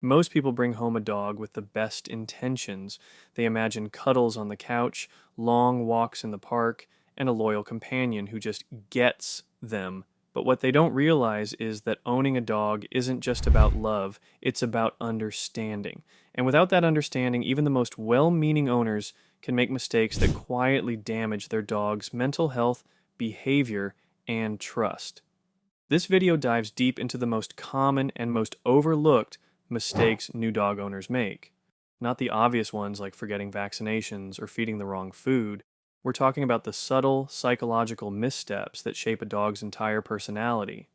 Most people bring home a dog with the best intentions. They imagine cuddles on the couch, long walks in the park, and a loyal companion who just gets them. But what they don't realize is that owning a dog isn't just about love, it's about understanding. And without that understanding, even the most well meaning owners can make mistakes that quietly damage their dog's mental health, behavior, and trust. This video dives deep into the most common and most overlooked mistakes new dog owners make. Not the obvious ones like forgetting vaccinations or feeding the wrong food. We're talking about the subtle psychological missteps that shape a dog's entire personality.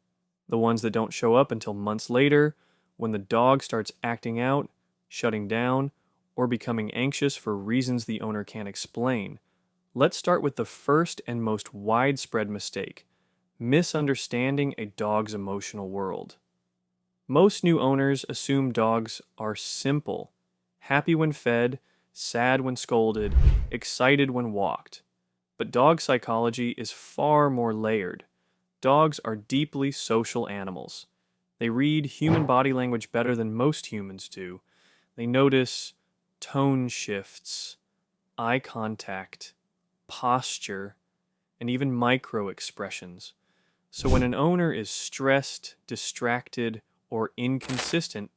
The ones that don't show up until months later, when the dog starts acting out, shutting down, or becoming anxious for reasons the owner can't explain. Let's start with the first and most widespread mistake: misunderstanding a dog's emotional world. Most new owners assume dogs are simple: happy when fed, sad when scolded, excited when walked. But dog psychology is far more layered. Dogs are deeply social animals. They read human body language better than most humans do. They notice tone shifts, eye contact, posture, and even micro expressions. So when an owner is stressed, distracted, or inconsistent,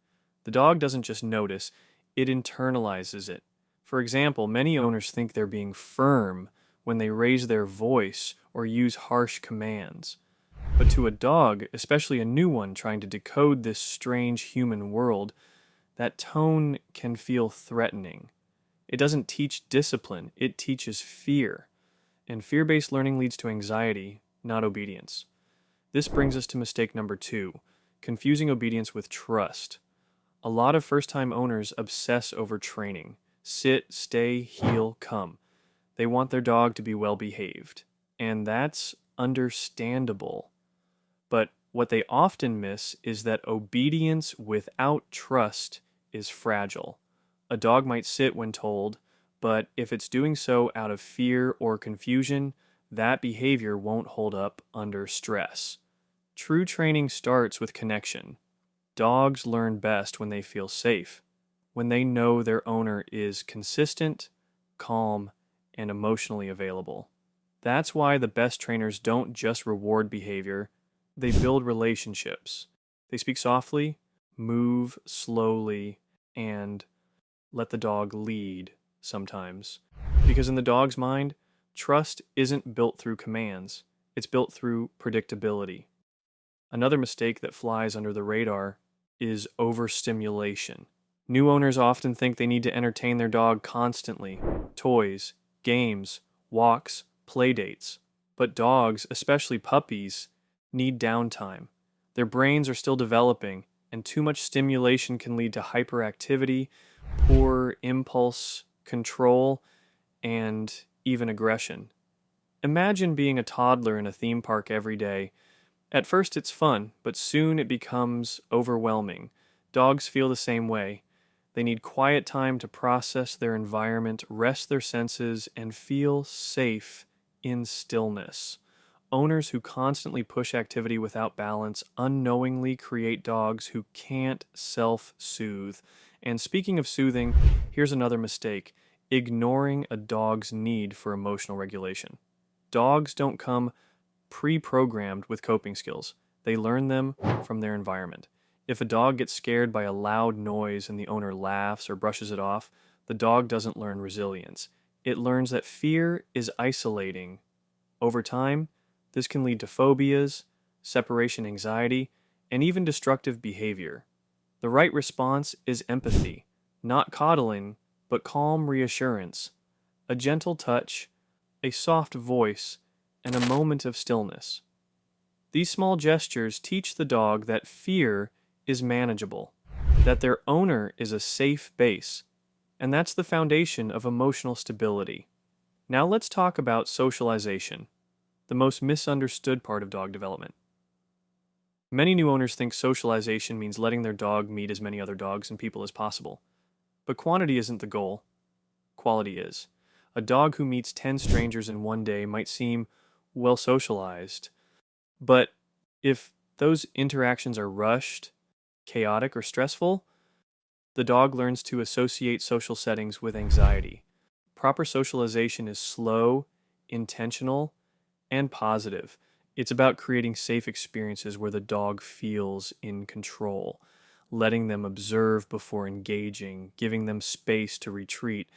the dog doesn't just notice, it internalizes it. For example, many owners think they're being firm when they raise their voice or use harsh commands. But to a dog, especially a new one trying to decode this strange human world, that tone can feel threatening. It doesn't teach discipline, it teaches fear. And fear-based learning leads to anxiety, not obedience. This brings us to mistake number 2, confusing obedience with trust. A lot of first-time owners obsess over training. Sit, stay, heel, come. They want their dog to be well behaved. And that's understandable. But what they often miss is that obedience without trust is fragile. A dog might sit when told, but if it's doing so out of fear or confusion, that behavior won't hold up under stress. True training starts with connection. Dogs learn best when they feel safe, when they know their owner is consistent, calm, and emotionally available. That's why the best trainers don't just reward behavior, they build relationships. They speak softly, move slowly, and let the dog lead sometimes. Because in the dog's mind, trust isn't built through commands, it's built through predictability. Another mistake that flies under the radar is overstimulation. New owners often think they need to entertain their dog constantly: toys, games, walks, play dates. But dogs, especially puppies, need downtime. Their brains are still developing, and too much stimulation can lead to hyperactivity, poor impulse control, and even aggression. Imagine being a toddler in a theme park every day. At first it's fun, but soon it becomes overwhelming. Dogs feel the same way. They need quiet time to process their environment, rest their senses, and feel safe in stillness. Owners who constantly push activity without balance unknowingly create dogs who can't self-soothe. And speaking of soothing, here's another mistake: ignoring a dog's need for emotional regulation. Dogs don't come pre-programmed with coping skills. They learn them from their environment. If a dog gets scared by a loud noise and the owner laughs or brushes it off, the dog doesn't learn resilience. It learns that fear is isolating. Over time, this can lead to phobias, separation anxiety, and even destructive behavior. The right response is empathy, not coddling, but calm reassurance, a gentle touch, a soft voice, and a moment of stillness. These small gestures teach the dog that fear is manageable, that their owner is a safe base, and that's the foundation of emotional stability. Now let's talk about socialization, the most misunderstood part of dog development. Many new owners think socialization means letting their dog meet as many other dogs and people as possible. But quantity isn't the goal, quality is. A dog who meets 10 strangers in one day might seem well socialized, but if those interactions are rushed, chaotic, or stressful, The dog learns to associate social settings with anxiety. Proper socialization is slow, intentional, and positive. It's about creating safe experiences where the dog feels in control, letting them observe before engaging, giving them space to retreat,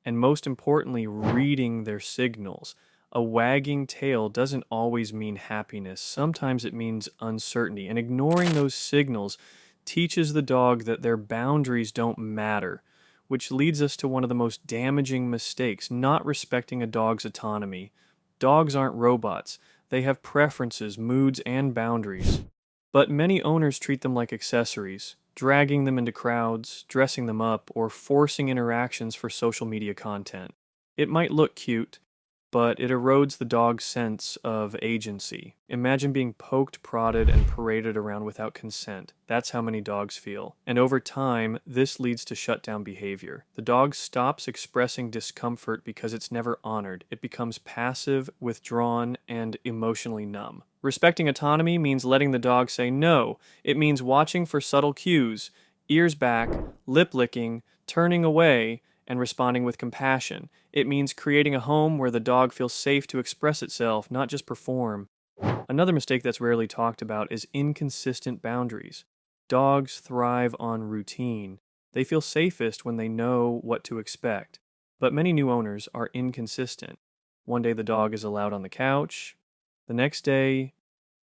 and most importantly, reading their signals. A wagging tail doesn't always mean happiness. Sometimes it means uncertainty, and ignoring those signals teaches the dog that their boundaries don't matter, which leads us to one of the most damaging mistakes, not respecting a dog's autonomy. Dogs aren't robots. They have preferences, moods, and boundaries. But many owners treat them like accessories, dragging them into crowds, dressing them up, or forcing interactions for social media content. It might look cute, but it erodes the dog's sense of agency. Imagine being poked, prodded, and paraded around without consent. That's how many dogs feel. And over time, this leads to shutdown behavior. The dog stops expressing discomfort because it's never honored. It becomes passive, withdrawn, and emotionally numb. Respecting autonomy means letting the dog say no. It means watching for subtle cues, ears back, lip licking, turning away, and responding with compassion. It means creating a home where the dog feels safe to express itself, not just perform. Another mistake that's rarely talked about is inconsistent boundaries. Dogs thrive on routine. They feel safest when they know what to expect. But many new owners are inconsistent. One day the dog is allowed on the couch. The next day,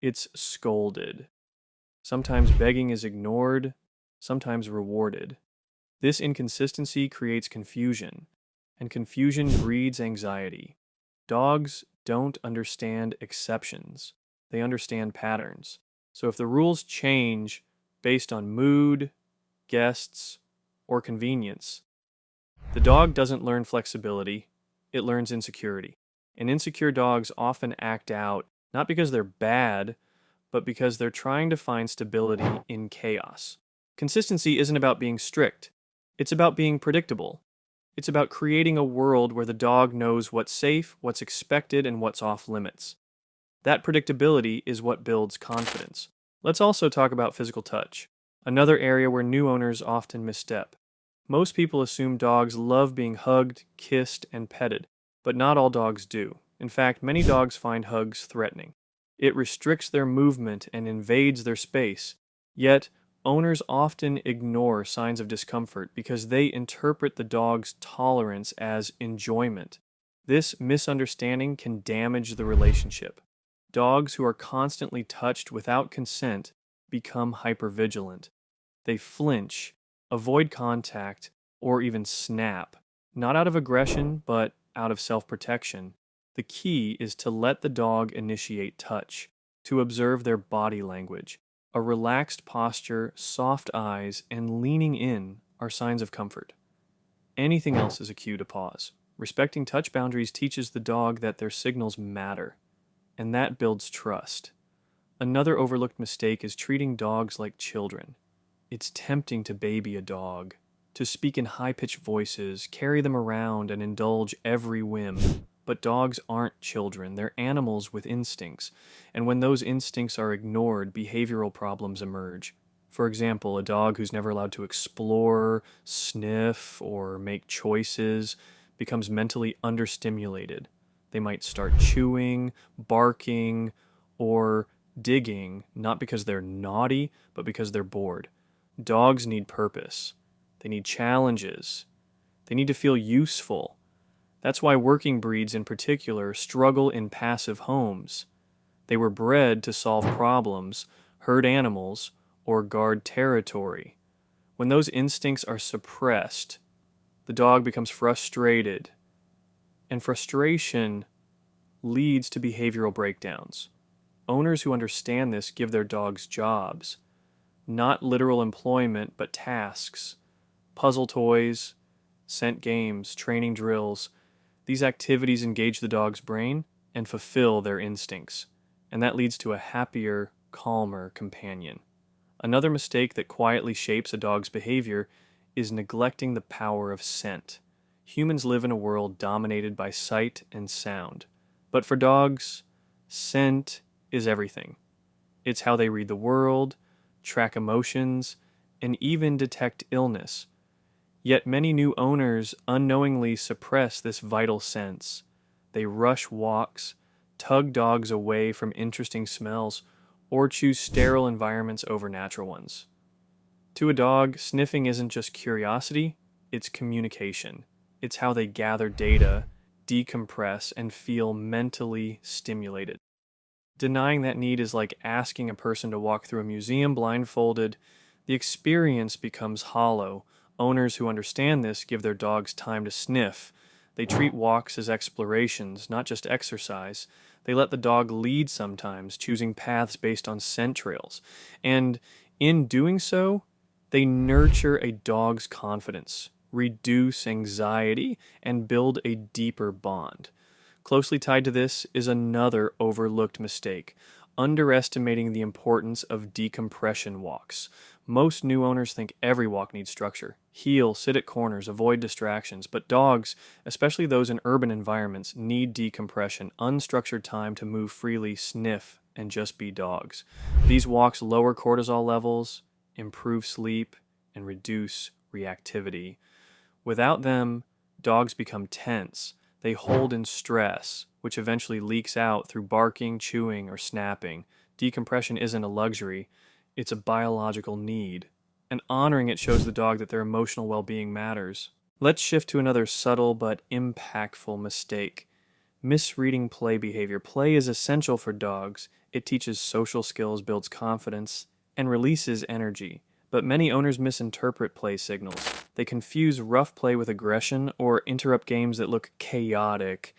it's scolded. Sometimes begging is ignored, sometimes rewarded. This inconsistency creates confusion, and confusion breeds anxiety. Dogs don't understand exceptions, they understand patterns. So if the rules change based on mood, guests, or convenience, the dog doesn't learn flexibility, it learns insecurity. And insecure dogs often act out not because they're bad, but because they're trying to find stability in chaos. Consistency isn't about being strict. It's about being predictable. It's about creating a world where the dog knows what's safe, what's expected, and what's off limits. That predictability is what builds confidence. Let's also talk about physical touch, another area where new owners often misstep. Most people assume dogs love being hugged, kissed, and petted, but not all dogs do. In fact, many dogs find hugs threatening. It restricts their movement and invades their space. Yet, owners often ignore signs of discomfort because they interpret the dog's tolerance as enjoyment. This misunderstanding can damage the relationship. Dogs who are constantly touched without consent become hypervigilant. They flinch, avoid contact, or even snap, not out of aggression, but out of self-protection. The key is to let the dog initiate touch, to observe their body language. A relaxed posture, soft eyes, and leaning in are signs of comfort. Anything else is a cue to pause. Respecting touch boundaries teaches the dog that their signals matter, and that builds trust. Another overlooked mistake is treating dogs like children. It's tempting to baby a dog, to speak in high-pitched voices, carry them around, and indulge every whim. But dogs aren't children, they're animals with instincts, and when those instincts are ignored, behavioral problems emerge. For example, a dog who's never allowed to explore, sniff, or make choices becomes mentally understimulated. They might start chewing, barking, or digging, not because they're naughty, but because they're bored. Dogs need purpose. They need challenges. They need to feel useful. That's why working breeds in particular struggle in passive homes. They were bred to solve problems, herd animals, or guard territory. When those instincts are suppressed, the dog becomes frustrated, and frustration leads to behavioral breakdowns. Owners who understand this give their dogs jobs, not literal employment, but tasks, puzzle toys, scent games, training drills. These activities engage the dog's brain and fulfill their instincts, and that leads to a happier, calmer companion. Another mistake that quietly shapes a dog's behavior is neglecting the power of scent. Humans live in a world dominated by sight and sound, but for dogs, scent is everything. It's how they read the world, track emotions, and even detect illness. Yet many new owners unknowingly suppress this vital sense. They rush walks, tug dogs away from interesting smells, or choose sterile environments over natural ones. To a dog, sniffing isn't just curiosity, it's communication. It's how they gather data, decompress, and feel mentally stimulated. Denying that need is like asking a person to walk through a museum blindfolded. The experience becomes hollow. Owners who understand this give their dogs time to sniff. They treat walks as explorations, not just exercise. They let the dog lead sometimes, choosing paths based on scent trails. And in doing so, they nurture a dog's confidence, reduce anxiety, and build a deeper bond. Closely tied to this is another overlooked mistake, underestimating the importance of decompression walks. Most new owners think every walk needs structure. Heel, sit at corners, avoid distractions. But dogs, especially those in urban environments, need decompression, unstructured time to move freely, sniff, and just be dogs. These walks lower cortisol levels, improve sleep, and reduce reactivity. Without them, dogs become tense. They hold in stress, which eventually leaks out through barking, chewing, or snapping. Decompression isn't a luxury, it's a biological need. And honoring it shows the dog that their emotional well-being matters. Let's shift to another subtle but impactful mistake. Misreading play behavior. Play is essential for dogs. It teaches social skills, builds confidence, and releases energy. But many owners misinterpret play signals. They confuse rough play with aggression or interrupt games that look chaotic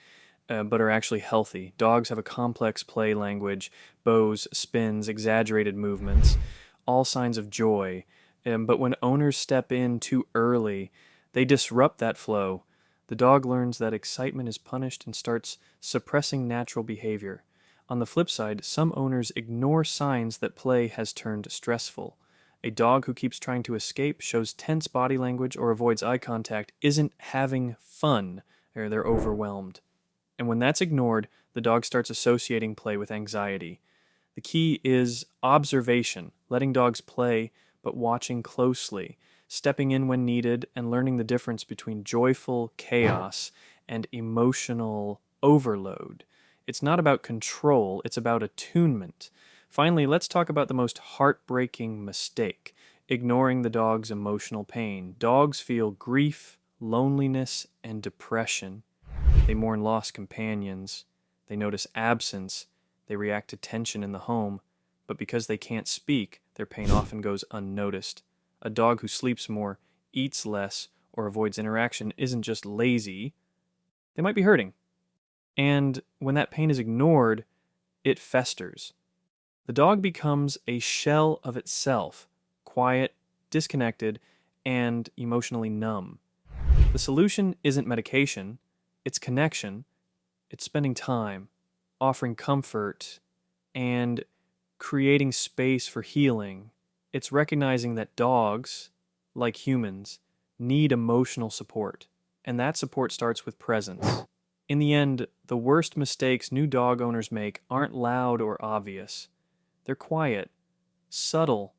but are actually healthy. Dogs have a complex play language, bows, spins, exaggerated movements, all signs of joy. But when owners step in too early, they disrupt that flow. The dog learns that excitement is punished and starts suppressing natural behavior. On the flip side, some owners ignore signs that play has turned stressful. A dog who keeps trying to escape, shows tense body language, or avoids eye contact isn't having fun, or they're overwhelmed. And when that's ignored, the dog starts associating play with anxiety. The key is observation, letting dogs play, but watching closely, stepping in when needed, and learning the difference between joyful chaos and emotional overload. It's not about control, it's about attunement. Finally, let's talk about the most heartbreaking mistake, ignoring the dog's emotional pain. Dogs feel grief, loneliness, and depression. They mourn lost companions. They notice absence. They react to tension in the home. But because they can't speak, their pain often goes unnoticed. A dog who sleeps more, eats less, or avoids interaction isn't just lazy. They might be hurting. And when that pain is ignored, it festers. The dog becomes a shell of itself, quiet, disconnected, and emotionally numb. The solution isn't medication, it's connection, it's spending time, offering comfort, and creating space for healing. It's recognizing that dogs, like humans, need emotional support, and that support starts with presence. In the end, the worst mistakes new dog owners make aren't loud or obvious. They're quiet, subtle,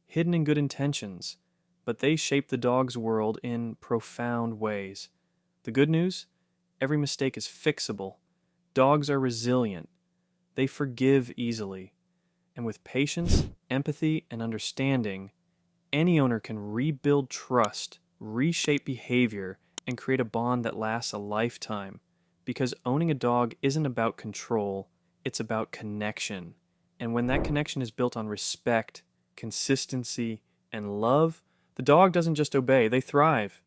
hidden in good intentions, but they shape the dog's world in profound ways. The good news? Every mistake is fixable. Dogs are resilient. They forgive easily. And with patience, empathy, and understanding, any owner can rebuild trust, reshape behavior, and create a bond that lasts a lifetime. Because owning a dog isn't about control, it's about connection. And when that connection is built on respect, consistency, and love, the dog doesn't just obey, they thrive.